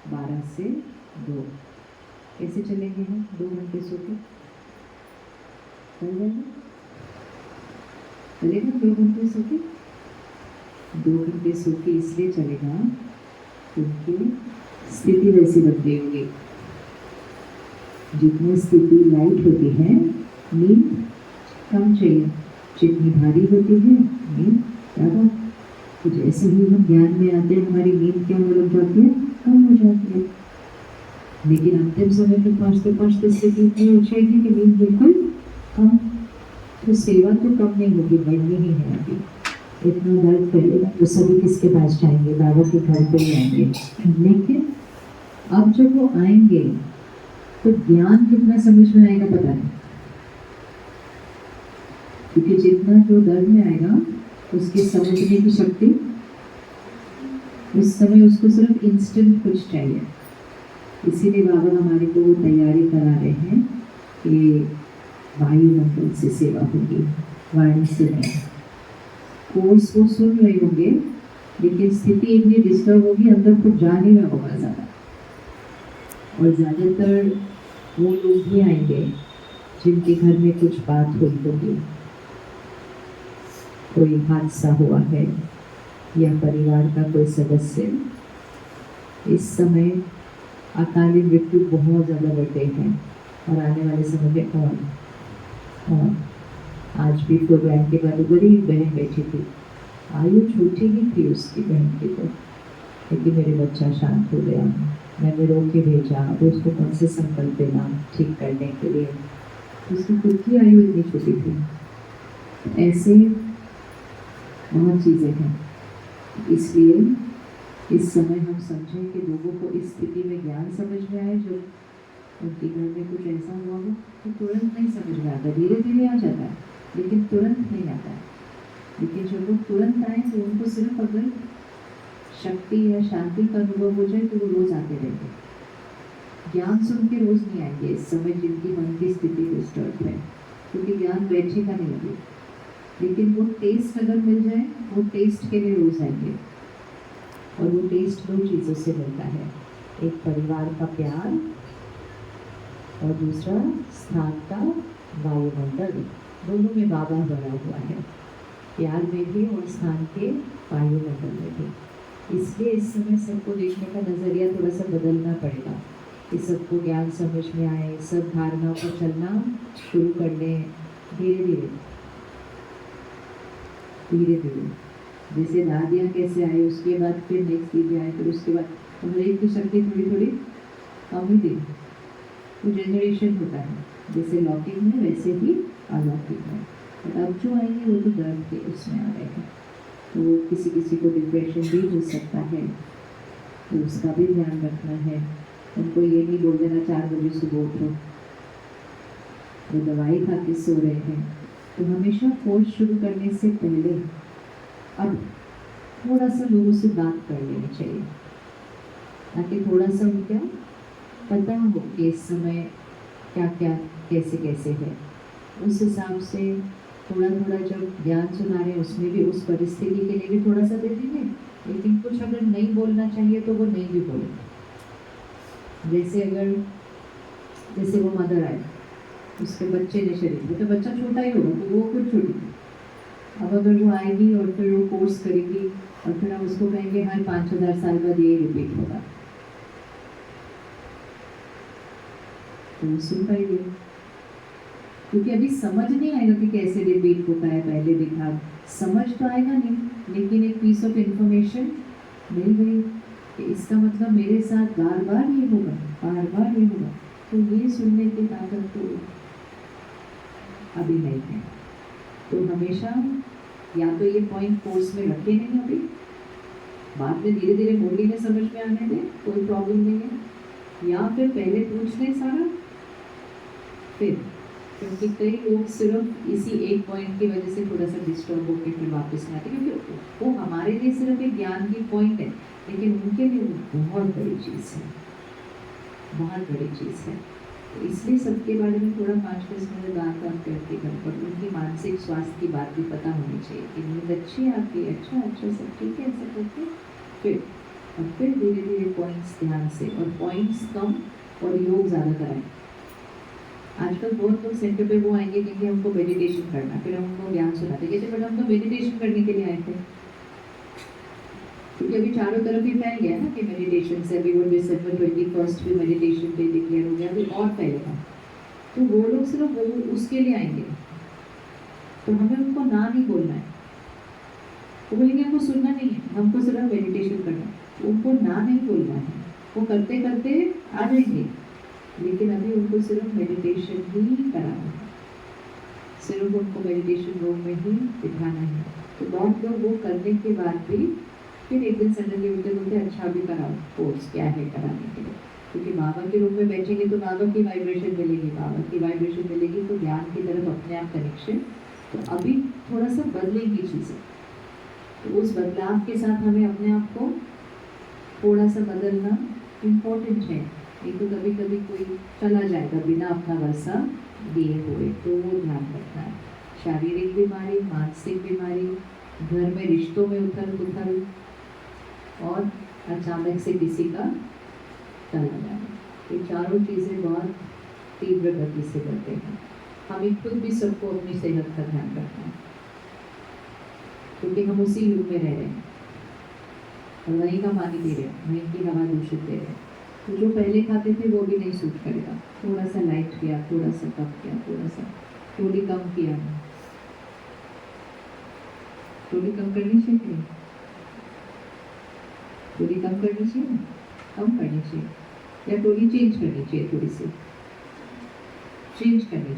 12 से 2 कैसे चलेंगे हम 2 घंटे सो के? चल जाएगा? चलेगा 2 घंटे सो के? 2 घंटे सो के इसलिए चलेगा क्योंकि स्थिति वैसी बन गई होगी। जितनी स्थिति लाइट होती है नींद कम चाहिए, जितनी भारी होती है नींद ज़्यादा। तो जैसे ही हम ज्ञान में आते हैं हमारी नींद क्या हो जाती है? कम हो जाती है। लेकिन अंतिम समय में पहुँचते पहुँचते स्थिति इतनी हो जाएगी कि नींद बिल्कुल कम। तो सेवा तो कम नहीं होगी, बढ़नी ही है। अभी इतना दर्द फैलेगा तो सभी किसके पास जाएंगे? बाबा के घर पे ही आएंगे। लेकिन अब जब वो आएंगे तो ज्ञान कितना समझ में आएगा पता नहीं, क्योंकि जितना जो दर्द में आएगा उसकी समझने की शक्ति उस समय उसको सिर्फ इंस्टेंट कुछ चाहिए। इसीलिए बाबा हमारे को वो तैयारी करा रहे हैं कि वायुमंडल से सेवा होगी, वाणी से नहीं। कोर्स वो सुन रहे होंगे लेकिन स्थिति इतनी डिस्टर्ब होगी, अंदर कुछ जा नहीं रहा होगा ज़्यादा। और ज़्यादातर वो लोग भी आएंगे जिनके घर में कुछ बात हुई होगी, कोई हादसा हुआ है या परिवार का कोई सदस्य। इस समय अकाली मृत्यु बहुत ज़्यादा बढ़ते हैं और आने वाले समय में और आज भी प्रोग्राम के बाद बड़ी बहन बैठी थी, आयु छोटी ही थी उसकी बहन की तो, लेकिन मेरे बच्चा शांत हो गया, मैंने रोक के भेजा। अब उसको कौन से संकल्प देना ठीक करने के लिए, उसकी खुद की आयु इतनी छोटी थी। ऐसे बहुत चीज़ें हैं। इसलिए इस समय हम समझें कि लोगों को इस स्थिति में ज्ञान समझ में आए। जो उनके घर में कुछ ऐसा हुआ हो तो तुरंत नहीं समझ में आता, धीरे धीरे आ जाता है लेकिन तुरंत नहीं आता है। लेकिन जब वो तुरंत आए तो उनको सिर्फ अगर शक्ति या शांति का अनुभव हो जाए तो वो रोज आते रहेंगे। ज्ञान सुन के रोज नहीं आएंगे इस समय जिनकी मन की स्थिति डिस्टर्ब है, क्योंकि ज्ञान बैठेगा नहीं अभी। लेकिन वो टेस्ट अगर मिल जाए, वो टेस्ट के लिए रोज आएंगे। और वो टेस्ट 2 चीज़ों से मिलता है, एक परिवार का प्यार और दूसरा स्थान का वायुमंडल। दोनों में बाबा भरा हुआ है, प्यार में भी और स्थान के वायुमंडल में भी। इसलिए इस समय सबको देखने का नज़रिया थोड़ा सा बदलना पड़ेगा कि सबको ज्ञान समझ में आए, सब धारणाओं पर चलना शुरू कर लें धीरे धीरे धीरे धीरे। जैसे दादियाँ कैसे आए, उसके बाद फिर नेक्स्ट दीदी आए, फिर उसके बाद हर एक की शक्ति थोड़ी थोड़ी कम ही थी। तो जनरेशन होता है, जैसे लौकिक में वैसे ही अलौकिक में। बट अब जो आएंगे वो तो दर्द के उसमें आ रहे हैं, तो किसी किसी को डिप्रेशन भी हो सकता है, तो उसका भी ध्यान रखना है। उनको ये नहीं बोल देना 4 बजे सुबह उठो, वो दवाई खा के सो रहे हैं। तो हमेशा कोर्स शुरू करने से पहले अब थोड़ा सा लोगों से बात कर लेनी चाहिए, ताकि थोड़ा सा उनका पता हो कि इस समय क्या क्या कैसे कैसे है। उस हिसाब से थोड़ा थोड़ा जब ज्ञान सुना रहे हैं उसमें भी उस परिस्थिति के लिए भी थोड़ा सा दे देंगे। लेकिन कुछ अगर नहीं बोलना चाहिए तो वो नहीं भी बोलेंगे। जैसे वो मदर आए, उसके बच्चे ने शरीर में, तो बच्चा छोटा ही होगा तो वो खुद छोटी थी। अब अगर वो आएगी और फिर वो कोर्स करेगी और फिर हम उसको कहेंगे हर 5000 साल बाद ये रिपीट होगा, तो सुन पाएंगे, क्योंकि अभी समझ नहीं आएगा कि कैसे रिपीट होता है। पहले भी था, समझ तो आएगा नहीं, लेकिन एक पीस ऑफ इंफॉर्मेशन मिल गई कि इसका मतलब मेरे साथ बार बार ये होगा, बार बार ये होगा। तो ये सुनने की ताकत तो अभी नहीं है। तो हमेशा या तो ये पॉइंट कोर्स में रखे नहीं, अभी बाद में धीरे धीरे मुरली में समझ में आने दें, कोई प्रॉब्लम नहीं है। या फिर पहले पूछ लें सारा, फिर, क्योंकि कई लोग सिर्फ इसी एक पॉइंट की वजह से थोड़ा सा डिस्टर्ब होकर फिर वापस में आते, क्योंकि वो हमारे लिए सिर्फ एक ज्ञान की पॉइंट है, लेकिन उनके लिए वो बहुत बड़ी चीज़ है, बहुत बड़ी चीज़ है। तो इसलिए सबके बारे में थोड़ा 5-10 मिनट बात करके घर पर उनकी मानसिक स्वास्थ्य की बात भी पता होनी चाहिए कि नींद अच्छी है आपकी, अच्छा सब ठीक है, ऐसा करके फिर और फिर धीरे धीरे पॉइंट्स ध्यान से, और पॉइंट्स कम और योग ज़्यादा कराएं। आजकल बहुत लोग सेंटर पे वो आएंगे क्योंकि हमको मेडिटेशन करना, फिर हम उनको ज्ञान सुनाते कहते बट हम तो मेडिटेशन करने के लिए आए थे। क्योंकि अभी चारों तरफ ही फैल गया ना कि मेडिटेशन से, अभी वो December 21 भी मेडिटेशन डे डिक्लेयर हो गया, अभी और फैलेगा। तो वो लोग सिर्फ वो उसके लिए आएंगे, तो हमें उनको ना नहीं बोलना है। वो बोलेंगे हमको सुनना नहीं है, हमको सिर्फ मेडिटेशन करना है, उनको ना नहीं बोलना है। वो करते करते आ जाएंगे, लेकिन अभी उनको सिर्फ मेडिटेशन ही कराना है, सिर्फ उनको मेडिटेशन रूम में ही बिठाना है। तो बहुत लोग वो करने के बाद भी फिर एक दिन सडनली उठते बोलते अच्छा अभी कराओ कोर्स, क्या है कराने के लिए। क्योंकि बाबा के रूम में बैठेंगे तो बाबा की वाइब्रेशन मिलेगी, बाबा की वाइब्रेशन मिलेगी तो ज्ञान की तरफ अपने आप कनेक्शन। तो अभी थोड़ा सा बदलेंगी चीज़ें, तो उस बदलाव के साथ हमें अपने आप को थोड़ा सा बदलना इम्पोर्टेंट है। नहीं तो कभी कभी कोई चला जाएगा बिना अपना वर्षा दिए हुए, तो वो ध्यान रखना है। शारीरिक बीमारी, मानसिक बीमारी, घर में रिश्तों में उथल पुथल, और अचानक से किसी का चला जाना, ये चारों चीज़ें बहुत तीव्र गति से बढ़ते हैं। हमें खुद भी सबको अपनी सेहत का ध्यान रखना है, क्योंकि हम उसी युग में रह रहे हैं और वहीं का पानी पी रहे हैं, वहीं की हवा दूषित दे रहे हैं। तो जो पहले खाते थे वो भी नहीं सूट करेगा। थोड़ा सा लाइट किया, थोड़ा सा कम किया, थोड़ा सा थोड़ी कम किया, थोड़ी कम करनी चाहिए, थोड़ी कम करनी चाहिए, कम करनी चाहिए, या थोड़ी चेंज करनी चाहिए, थोड़ी सी चेंज करनी चाहिए।